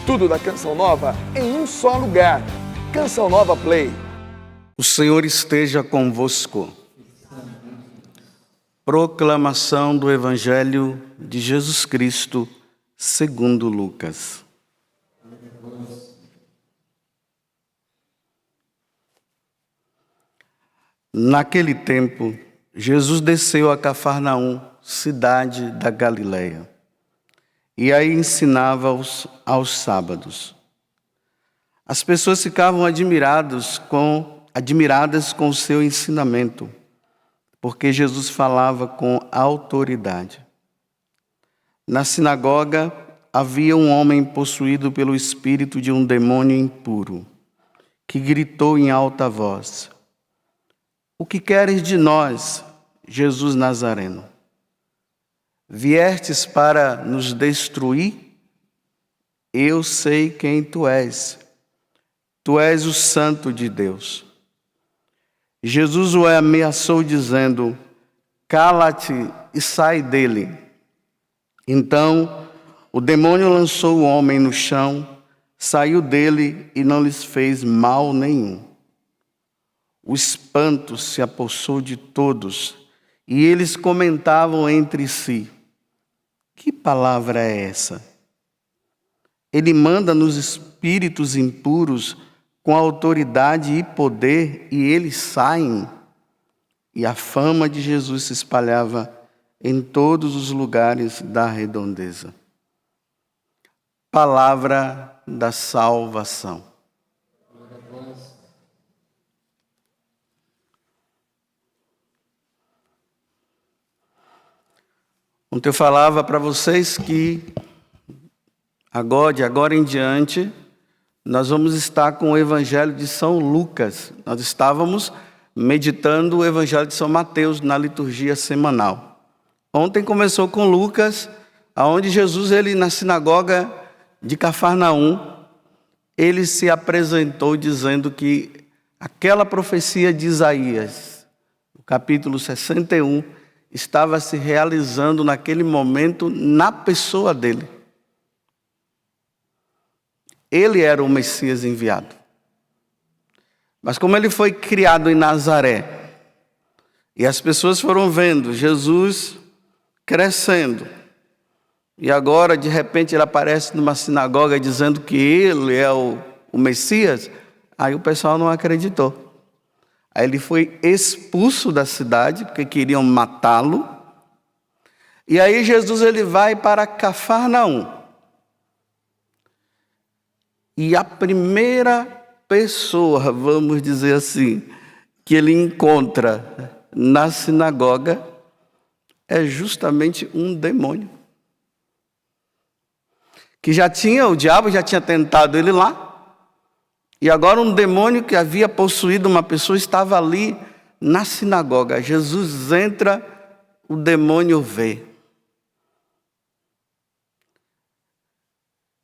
Tudo da Canção Nova em um só lugar. Canção Nova Play. O Senhor esteja convosco. Proclamação do Evangelho de Jesus Cristo, segundo Lucas. Naquele tempo, Jesus desceu a Cafarnaum, cidade da Galileia, e aí ensinava aos sábados. As pessoas ficavam admiradas com o seu ensinamento, porque Jesus falava com autoridade. Na sinagoga havia um homem possuído pelo espírito de um demônio impuro, que gritou em alta voz: "O que queres de nós, Jesus Nazareno? Viestes para nos destruir? Eu sei quem tu és. Tu és o Santo de Deus." Jesus o ameaçou dizendo: "Cala-te e sai dele." Então o demônio lançou o homem no chão, saiu dele e não lhes fez mal nenhum. O espanto se apossou de todos e eles comentavam entre si: "Que palavra é essa? Ele manda nos espíritos impuros com autoridade e poder, e eles saem." E a fama de Jesus se espalhava em todos os lugares da redondeza. Palavra da salvação. Ontem eu falava para vocês que de agora em diante, nós vamos estar com o Evangelho de São Lucas. Nós estávamos meditando o Evangelho de São Mateus na liturgia semanal. Ontem começou com Lucas, onde Jesus, na sinagoga de Cafarnaum, ele se apresentou dizendo que aquela profecia de Isaías, no capítulo 61, estava se realizando naquele momento na pessoa dele. Ele era o Messias enviado. Mas como ele foi criado em Nazaré, e as pessoas foram vendo Jesus crescendo, e agora de repente ele aparece numa sinagoga dizendo que ele é o Messias, aí o pessoal não acreditou. Aí ele foi expulso da cidade, porque queriam matá-lo. E aí Jesus ele vai para Cafarnaum. E a primeira pessoa, vamos dizer assim, que ele encontra na sinagoga é justamente um demônio. Que o diabo já tinha tentado ele lá. E agora um demônio que havia possuído uma pessoa estava ali na sinagoga. Jesus entra, o demônio vê.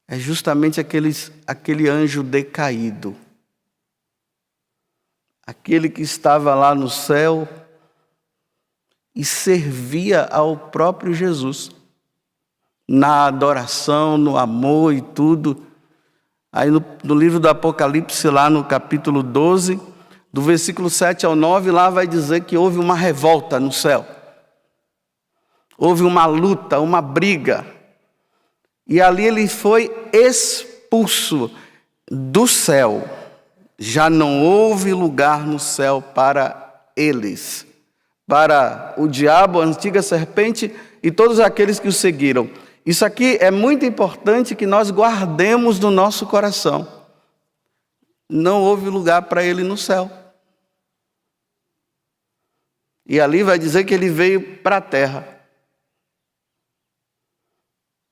É justamente aquele anjo decaído. Aquele que estava lá no céu e servia ao próprio Jesus. Na adoração, no amor e tudo. Aí no livro do Apocalipse, lá no capítulo 12, do versículo 7 ao 9, lá vai dizer que houve uma revolta no céu. Houve uma luta, uma briga. E ali ele foi expulso do céu. Já não houve lugar no céu para eles. Para o diabo, a antiga serpente e todos aqueles que o seguiram. Isso aqui é muito importante que nós guardemos no nosso coração. Não houve lugar para ele no céu. E ali vai dizer que ele veio para a terra.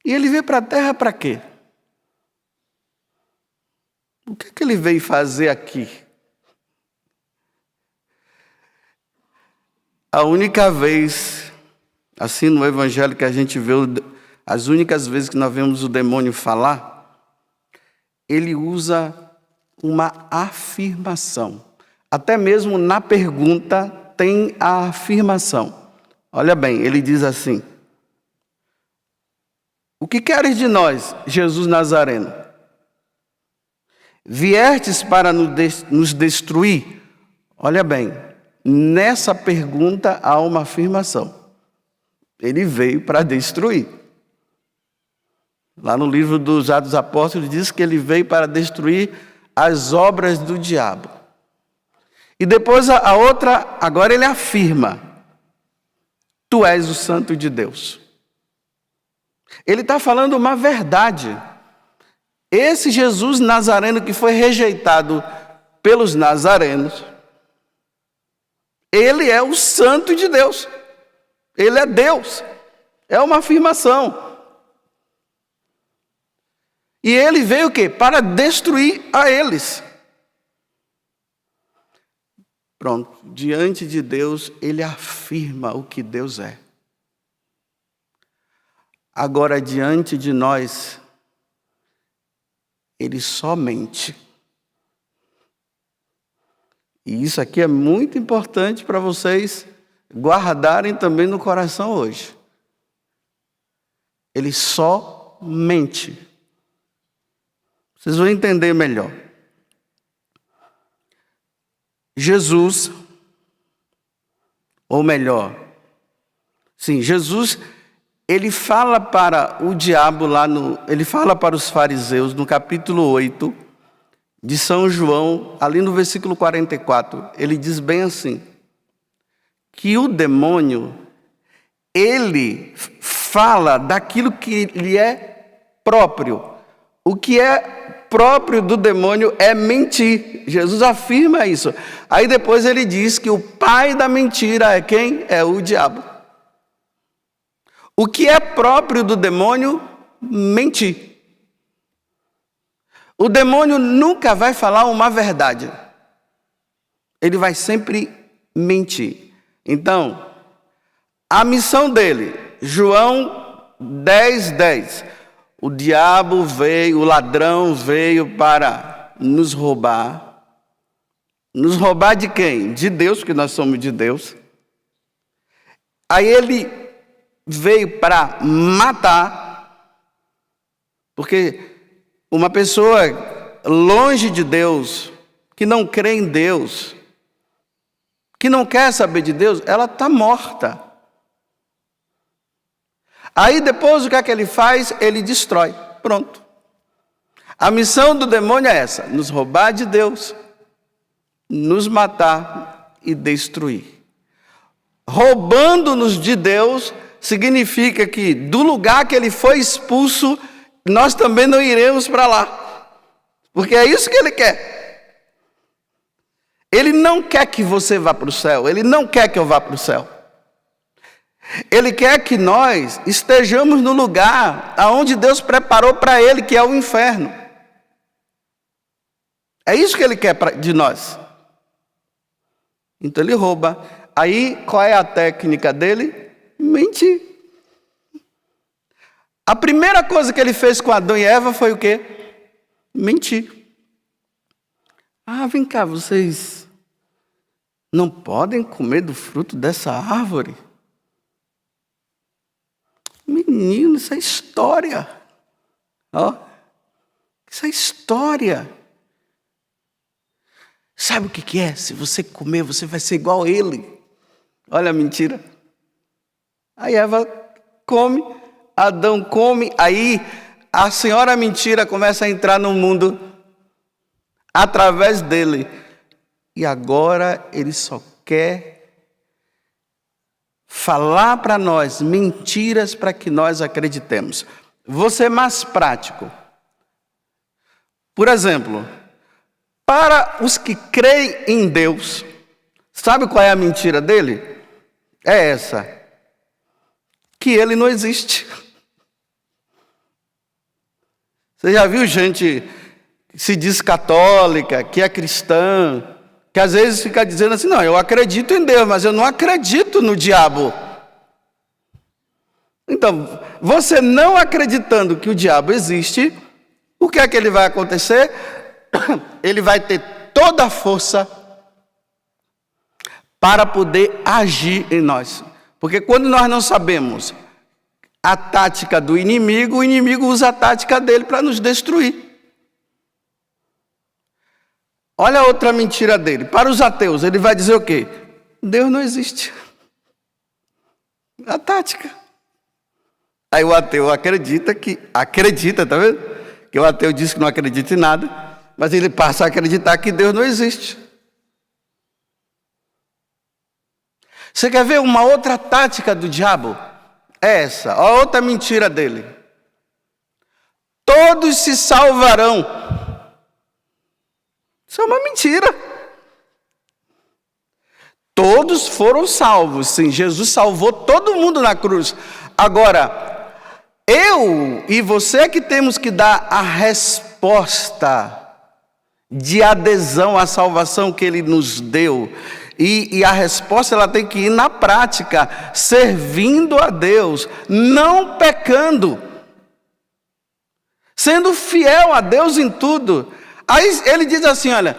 E ele veio para a terra para quê? O que ele veio fazer aqui? A única vez, assim no Evangelho que a gente vê, as únicas vezes que nós vemos o demônio falar, ele usa uma afirmação. Até mesmo na pergunta tem a afirmação. Olha bem, ele diz assim: "O que queres de nós, Jesus Nazareno? Viestes para nos destruir? Olha bem, nessa pergunta há uma afirmação. Ele veio para destruir. Lá no livro dos Atos dos Apóstolos diz que ele veio para destruir as obras do diabo. E depois a outra, agora ele afirma: tu és o Santo de Deus. Ele está falando uma verdade. Esse Jesus Nazareno que foi rejeitado pelos nazarenos, ele é o Santo de Deus. Ele é Deus. É uma afirmação. E ele veio o quê? Para destruir a eles. Pronto, diante de Deus, ele afirma o que Deus é. Agora, diante de nós, ele só mente. E isso aqui é muito importante para vocês guardarem também no coração hoje. Ele só mente. Vocês vão entender melhor. Jesus, ou melhor, sim, Jesus, ele fala para o diabo ele fala para os fariseus no capítulo 8 de São João, ali no versículo 44, ele diz bem assim, que o demônio, ele fala daquilo que lhe é próprio. O que é próprio do demônio é mentir. Jesus afirma isso. Aí depois ele diz que o pai da mentira é quem? É o diabo. O que é próprio do demônio? Mentir. O demônio nunca vai falar uma verdade. Ele vai sempre mentir. Então, a missão dele, João 10:10. O diabo veio, o ladrão veio para nos roubar. Nos roubar de quem? De Deus, porque nós somos de Deus. Aí ele veio para matar, porque uma pessoa longe de Deus, que não crê em Deus, que não quer saber de Deus, ela está morta. Aí depois o que é que ele faz? Ele destrói. Pronto. A missão do demônio é essa: nos roubar de Deus, nos matar e destruir. Roubando-nos de Deus significa que do lugar que ele foi expulso, nós também não iremos para lá. Porque é isso que ele quer. Ele não quer que você vá para o céu. Ele não quer que eu vá para o céu. Ele quer que nós estejamos no lugar aonde Deus preparou para ele, que é o inferno. É isso que ele quer de nós. Então ele rouba. Aí qual é a técnica dele? Mentir. A primeira coisa que ele fez com Adão e Eva foi o quê? Mentir. Ah, vem cá, vocês não podem comer do fruto dessa árvore? Menino, isso é história. Ó, isso é história. Sabe o que é? Se você comer, você vai ser igual a ele. Olha a mentira. Aí Eva come, Adão come, aí a senhora mentira começa a entrar no mundo através dele. E agora ele só quer falar para nós mentiras para que nós acreditemos. Vou ser mais prático. Por exemplo, para os que creem em Deus, sabe qual é a mentira dele? É essa: que ele não existe. Você já viu gente que se diz católica, que é cristã, que às vezes fica dizendo assim: não, eu acredito em Deus, mas eu não acredito no diabo. Então, você não acreditando que o diabo existe, o que é que ele vai acontecer? Ele vai ter toda a força para poder agir em nós. Porque quando nós não sabemos a tática do inimigo, o inimigo usa a tática dele para nos destruir. Olha a outra mentira dele. Para os ateus, ele vai dizer o quê? Deus não existe. A tática. Aí o ateu acredita, tá vendo? Que o ateu diz que não acredita em nada, mas ele passa a acreditar que Deus não existe. Você quer ver uma outra tática do diabo? É essa, a outra mentira dele. Todos se salvarão. Isso é uma mentira. Todos foram salvos, sim. Jesus salvou todo mundo na cruz. Agora, eu e você que temos que dar a resposta de adesão à salvação que Ele nos deu. E a resposta ela tem que ir na prática, servindo a Deus, não pecando, sendo fiel a Deus em tudo. Aí ele diz assim, olha,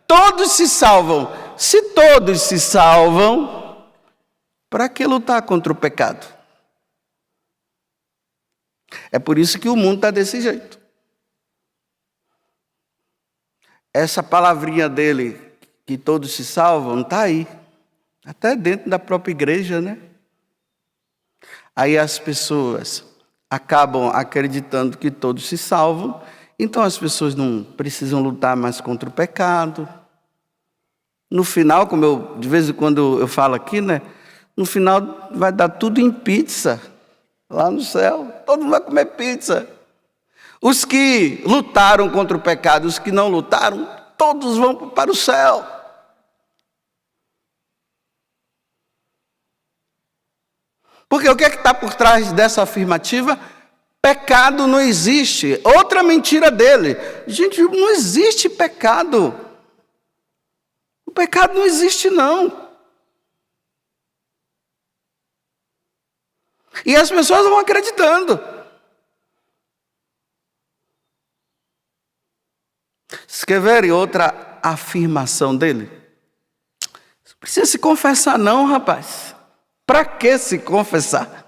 todos se salvam. Se todos se salvam, para que lutar contra o pecado? É por isso que o mundo está desse jeito. Essa palavrinha dele, que todos se salvam, está aí. Até dentro da própria igreja, né? Aí as pessoas acabam acreditando que todos se salvam, então as pessoas não precisam lutar mais contra o pecado. No final, como de vez em quando eu falo aqui, né? No final vai dar tudo em pizza, lá no céu. Todo mundo vai comer pizza. Os que lutaram contra o pecado, os que não lutaram, todos vão para o céu. Porque o que é que está por trás dessa afirmativa? Pecado não existe. Outra mentira dele. Gente, não existe pecado. O pecado não existe, não. E as pessoas vão acreditando. Vocês querem ver outra afirmação dele? Não precisa se confessar não, rapaz. Para que se confessar?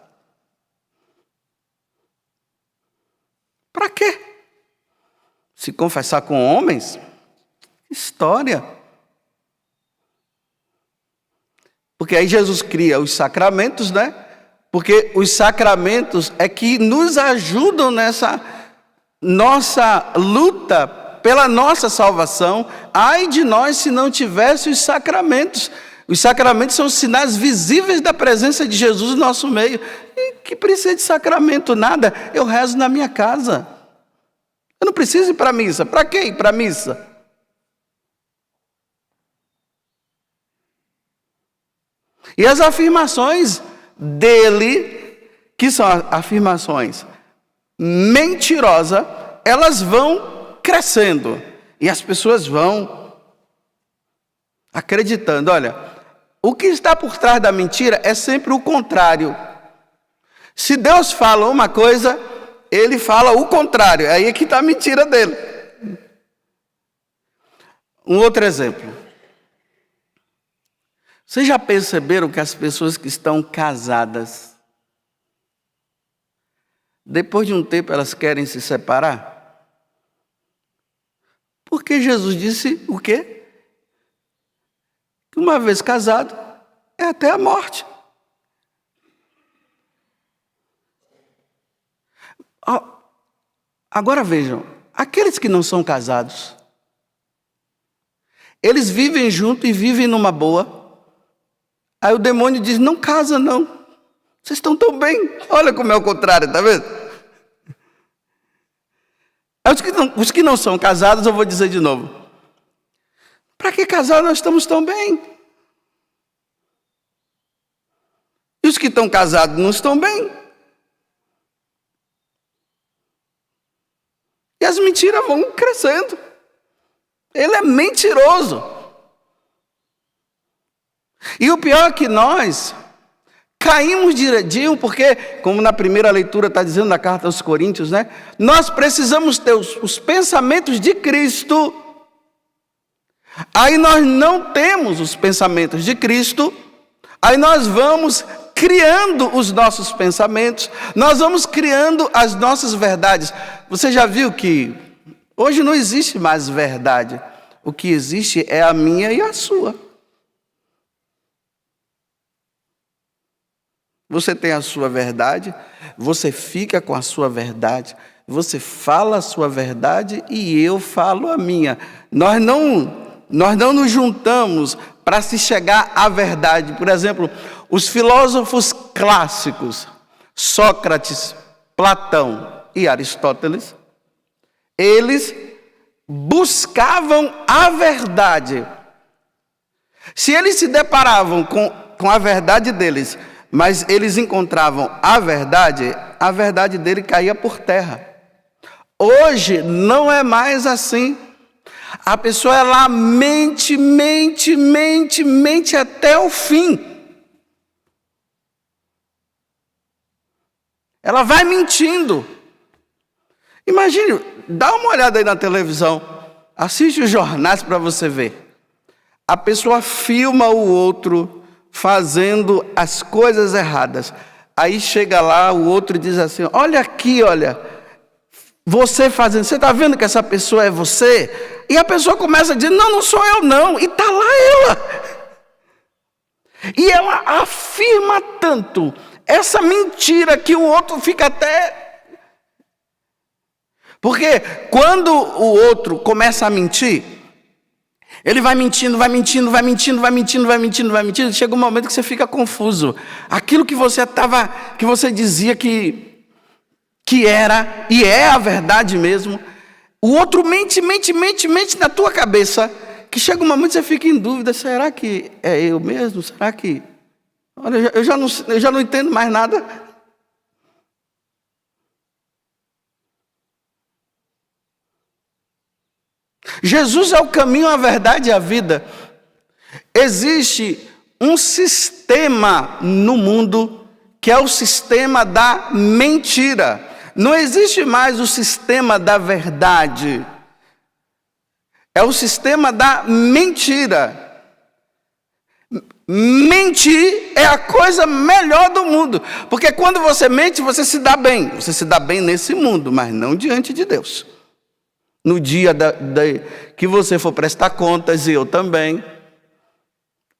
Para quê? Se confessar com homens? História. Porque aí Jesus cria os sacramentos, né? Porque os sacramentos é que nos ajudam nessa nossa luta pela nossa salvação. Ai de nós se não tivesse os sacramentos. Os sacramentos são sinais visíveis da presença de Jesus no nosso meio. E que precisa de sacramento? Nada. Eu rezo na minha casa. Eu não preciso ir para a missa. Para quê ir para a missa? E as afirmações dele, que são afirmações mentirosas, elas vão crescendo. E as pessoas vão acreditando. Olha, o que está por trás da mentira é sempre o contrário. Se Deus fala uma coisa, ele fala o contrário. Aí é que está a mentira dele. Um outro exemplo. Vocês já perceberam que as pessoas que estão casadas, depois de um tempo elas querem se separar? Porque Jesus disse o quê? Que uma vez casado, é até a morte. Agora vejam, aqueles que não são casados, eles vivem juntos e vivem numa boa. Aí o demônio diz, não casa não, vocês estão tão bem. Olha como é o contrário, tá vendo? Os que não são casados, eu vou dizer de novo. Para que casar? Nós estamos tão bem. E os que estão casados não estão bem. E as mentiras vão crescendo. Ele é mentiroso. E o pior é que nós caímos direitinho, porque, como na primeira leitura está dizendo na carta aos Coríntios, né? Nós precisamos ter os pensamentos de Cristo. Aí nós não temos os pensamentos de Cristo. Aí nós vamos criando os nossos pensamentos. Nós vamos criando as nossas verdades. Você já viu que hoje não existe mais verdade. O que existe é a minha e a sua. Você tem a sua verdade, você fica com a sua verdade, você fala a sua verdade e eu falo a minha. Nós não nos juntamos para se chegar à verdade. Por exemplo, os filósofos clássicos, Sócrates, Platão e Aristóteles, eles buscavam a verdade. Se eles se deparavam com a verdade deles, mas eles encontravam a verdade dele caía por terra. Hoje não é mais assim. A pessoa ela mente até o fim. Ela vai mentindo. Imagine, dá uma olhada aí na televisão, assiste os jornais para você ver. A pessoa filma o outro fazendo as coisas erradas. Aí chega lá, o outro diz assim, olha aqui, olha, você fazendo, você está vendo que essa pessoa é você? E a pessoa começa a dizer, não sou eu não, e está lá ela. E ela afirma tanto essa mentira que o outro fica até... Porque quando o outro começa a mentir, ele vai mentindo, chega um momento que você fica confuso. Aquilo que você dizia que era, e é a verdade mesmo, o outro mente na tua cabeça, que chega um momento que você fica em dúvida, será que é eu mesmo? Será que... Olha, eu já não entendo mais nada. Jesus é o caminho, a verdade e a vida. Existe um sistema no mundo que é o sistema da mentira. Não existe mais o sistema da verdade. É o sistema da mentira. Mentir é a coisa melhor do mundo. Porque quando você mente, você se dá bem. Você se dá bem nesse mundo, mas não diante de Deus. No dia que você for prestar contas, e eu também,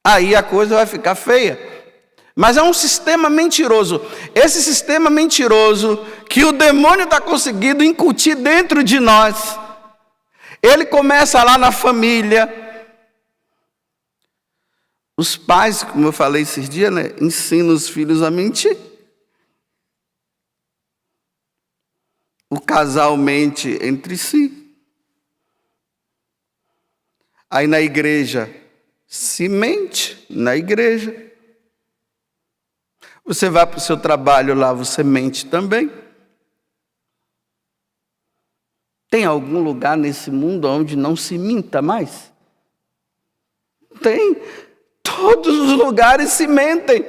aí a coisa vai ficar feia. Mas é um sistema mentiroso. Esse sistema mentiroso que o demônio está conseguindo incutir dentro de nós. Ele começa lá na família. Os pais, como eu falei esses dias, né, ensinam os filhos a mentir. O casal mente entre si. Aí na igreja, se mente na igreja. Você vai para o seu trabalho lá, você mente também. Tem algum lugar nesse mundo onde não se minta mais? Tem. Todos os lugares se mentem.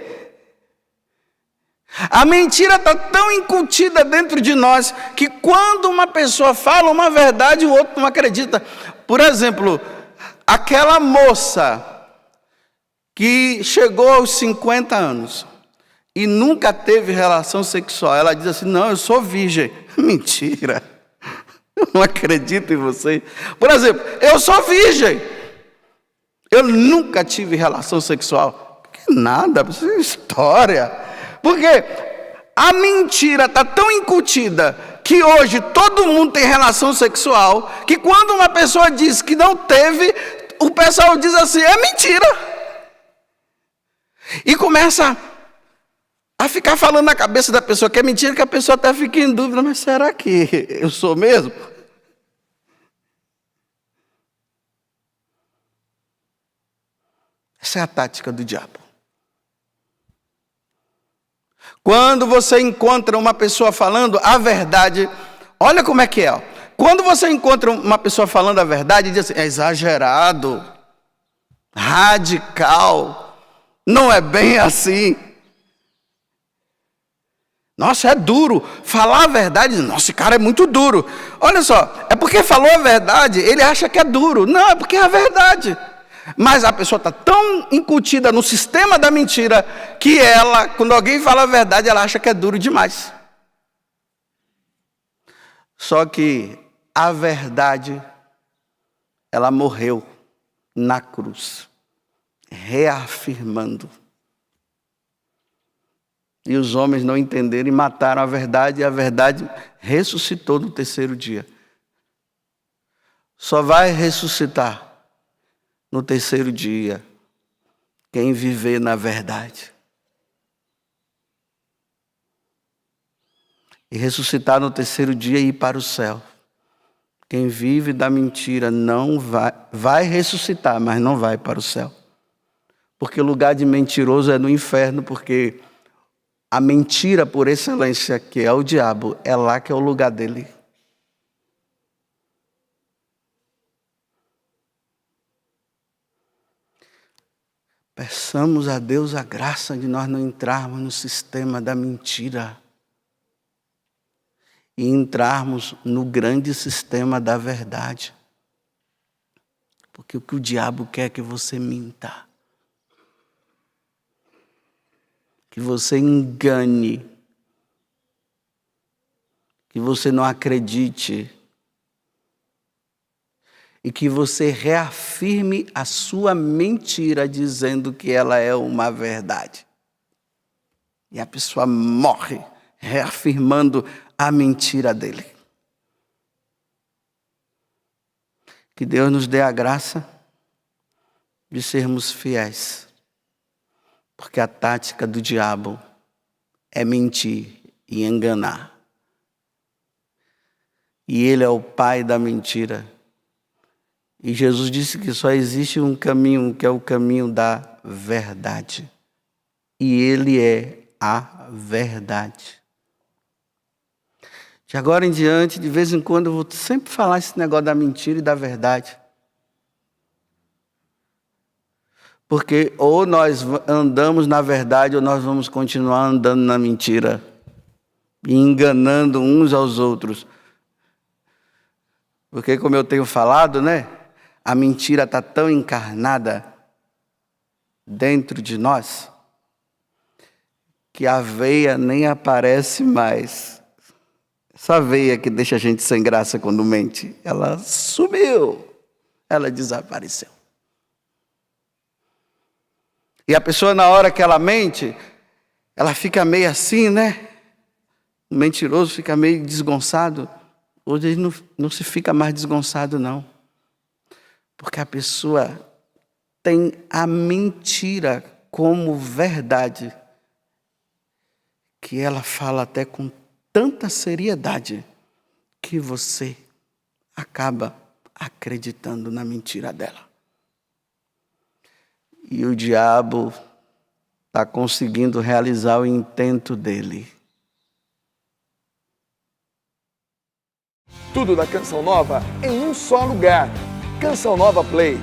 A mentira está tão incutida dentro de nós que quando uma pessoa fala uma verdade, o outro não acredita. Por exemplo, aquela moça que chegou aos 50 anos e nunca teve relação sexual, ela diz assim, não, eu sou virgem. Mentira, eu não acredito em você. Por exemplo, eu sou virgem, eu nunca tive relação sexual. Que nada, isso é história. Porque a mentira está tão incutida que hoje todo mundo tem relação sexual, que quando uma pessoa diz que não teve, o pessoal diz assim, é mentira. E começa a ficar falando na cabeça da pessoa que é mentira, que a pessoa até fica em dúvida, mas será que eu sou mesmo? Essa é a tática do diabo. Quando você encontra uma pessoa falando a verdade, olha como é que é. Ó. Quando você encontra uma pessoa falando a verdade, diz assim, é exagerado, radical, não é bem assim. Nossa, é duro. Falar a verdade, nossa, esse cara é muito duro. Olha só, é porque falou a verdade, ele acha que é duro. Não, é porque é a verdade. Mas a pessoa está tão incutida no sistema da mentira que ela, quando alguém fala a verdade, ela acha que é duro demais. Só que a verdade ela morreu na cruz, reafirmando. E os homens não entenderam e mataram a verdade, e a verdade ressuscitou no terceiro dia. Só vai ressuscitar no terceiro dia quem viver na verdade. E ressuscitar no terceiro dia e ir para o céu. Quem vive da mentira não vai ressuscitar, mas não vai para o céu. Porque o lugar de mentiroso é no inferno, porque a mentira por excelência, que é o diabo, é lá que é o lugar dele. Peçamos a Deus a graça de nós não entrarmos no sistema da mentira e entrarmos no grande sistema da verdade. Porque o que o diabo quer é que você minta. Que você engane. Que você não acredite. E que você reafirme a sua mentira dizendo que ela é uma verdade. E a pessoa morre reafirmando a mentira dele. Que Deus nos dê a graça de sermos fiéis. Porque a tática do diabo é mentir e enganar. E ele é o pai da mentira. E Jesus disse que só existe um caminho, que é o caminho da verdade. E ele é a verdade. De agora em diante, de vez em quando, eu vou sempre falar esse negócio da mentira e da verdade. Porque ou nós andamos na verdade, ou nós vamos continuar andando na mentira. E enganando uns aos outros. Porque, como eu tenho falado, né? A mentira está tão encarnada dentro de nós que a veia nem aparece mais. Essa veia que deixa a gente sem graça quando mente, ela sumiu, ela desapareceu. E a pessoa, na hora que ela mente, ela fica meio assim, né? O mentiroso fica meio desgonçado. Hoje ele não se fica mais desgonçado, não. Porque a pessoa tem a mentira como verdade, que ela fala até com tanta seriedade, que você acaba acreditando na mentira dela. E o diabo está conseguindo realizar o intento dele. Tudo da Canção Nova em um só lugar. Canção Nova Play.